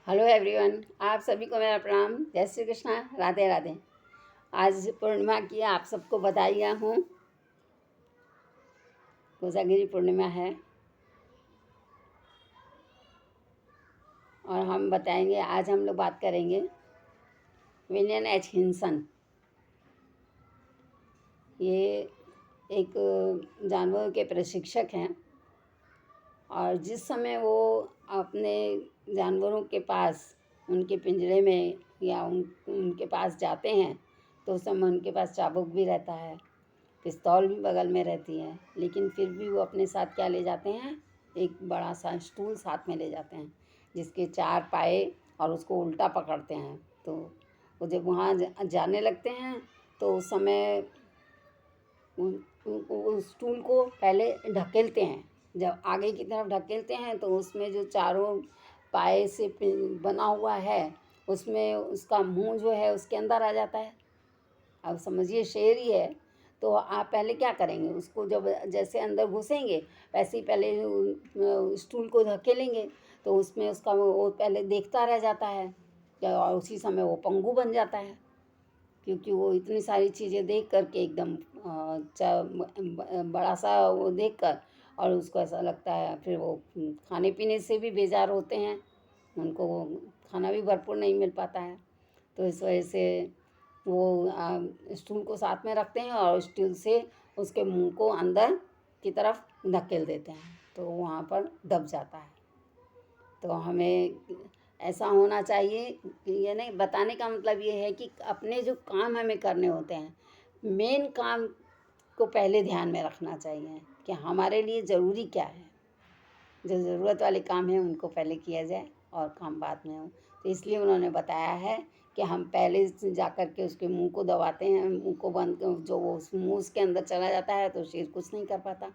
Hello everyone, आप सभी को मेरा प्रणाम। जय श्री कृष्णा, राधे राधे। आज पूर्णिमा की आप सबको बधाइयाँ हूँ। कोजागिरी पूर्णिमा है और हम बताएंगे, आज हम लोग बात करेंगे विलियम एच हिंसन। ये एक जानवरों के प्रशिक्षक हैं और जिस समय वो अपने जानवरों के पास, उनके पिंजरे में या उनके पास जाते हैं तो उस समय उनके पास चाबुक भी रहता है, पिस्तौल भी बगल में रहती है, लेकिन फिर भी वो अपने साथ क्या ले जाते हैं, एक बड़ा सा स्टूल साथ में ले जाते हैं जिसके 4 पाए और उसको उल्टा पकड़ते हैं। तो वो जब वहाँ जाने लगते हैं तो उस समय उस स्टूल को पहले ढकेलते हैं। जब आगे की तरफ ढकेलते हैं तो उसमें जो चारों पाए से बना हुआ है उसमें उसका मुंह जो है उसके अंदर आ जाता है। अब समझिए शेर ही है, तो आप पहले क्या करेंगे, उसको जब जैसे अंदर घुसेंगे वैसे ही पहले स्टूल को धकेलेंगे तो उसमें उसका वो पहले देखता रह जाता है और उसी समय वो पंगु बन जाता है, क्योंकि वो इतनी सारी चीज़ें देख कर के एकदम बड़ा सा वो देख कर और उसको ऐसा लगता है, फिर वो खाने पीने से भी बेजार होते हैं, उनको खाना भी भरपूर नहीं मिल पाता है। तो इस वजह से वो स्टूल को साथ में रखते हैं और स्टूल से उसके मुंह को अंदर की तरफ धकेल देते हैं तो वहाँ पर दब जाता है। तो हमें ऐसा होना चाहिए कि ये नहीं, बताने का मतलब ये है कि अपने जो काम हमें करने होते हैं, मेन काम को पहले ध्यान में रखना चाहिए कि हमारे लिए ज़रूरी क्या है। जो ज़रूरत वाले काम हैं उनको पहले किया जाए और काम बाद में हो। तो इसलिए उन्होंने बताया है कि हम पहले जा कर के उसके मुंह को दबाते हैं, मुंह को बंद, जो वो उस मुंह उसके अंदर चला जाता है तो शेर कुछ नहीं कर पाता,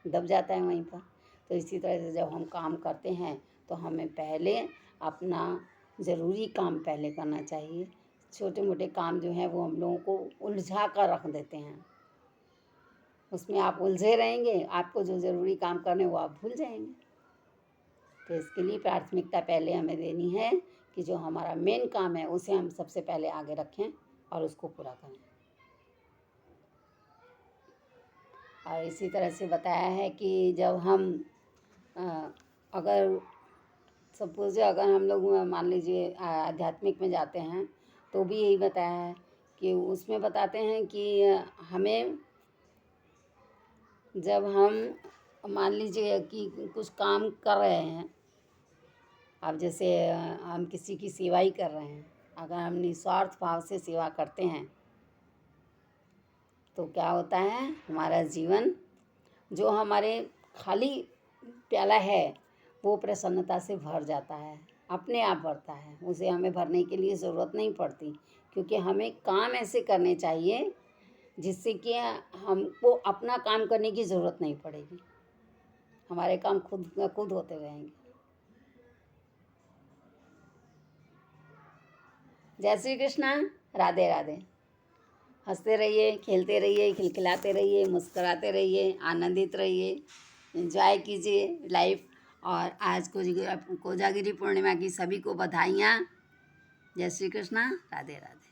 दब जाता है वहीं पर। तो इसी तरह से जब हम काम करते हैं तो हमें पहले अपना ज़रूरी काम पहले करना चाहिए। छोटे मोटे काम जो हैं वो हम लोगों को उलझा कर रख देते हैं, उसमें आप उलझे रहेंगे, आपको जो ज़रूरी काम करने वो आप भूल जाएंगे। तो इसके लिए प्राथमिकता पहले हमें देनी है कि जो हमारा मेन काम है उसे हम सबसे पहले आगे रखें और उसको पूरा करें। और इसी तरह से बताया है कि जब हम अगर सपोज अगर हम लोग मान लीजिए आध्यात्मिक में जाते हैं तो भी यही बताया है कि उसमें बताते हैं कि हमें जब हम मान लीजिए कि कुछ काम कर रहे हैं, अब जैसे हम किसी की सेवा ही कर रहे हैं, अगर हम निस्वार्थ भाव से सेवा करते हैं तो क्या होता है, हमारा जीवन जो हमारे खाली प्याला है वो प्रसन्नता से भर जाता है, अपने आप भरता है, उसे हमें भरने के लिए ज़रूरत नहीं पड़ती, क्योंकि हमें काम ऐसे करने चाहिए जिससे कि हमको अपना काम करने की ज़रूरत नहीं पड़ेगी, हमारे काम खुद खुद होते रहेंगे। जय श्री कृष्णा, राधे राधे। हंसते रहिए, खेलते रहिए, खिलखिलाते रहिए, मुस्कुराते रहिए, आनंदित रहिए, एंजॉय कीजिए लाइफ। और आज कोजागिरी पूर्णिमा की सभी को बधाइयाँ। जय श्री कृष्णा, राधे राधे।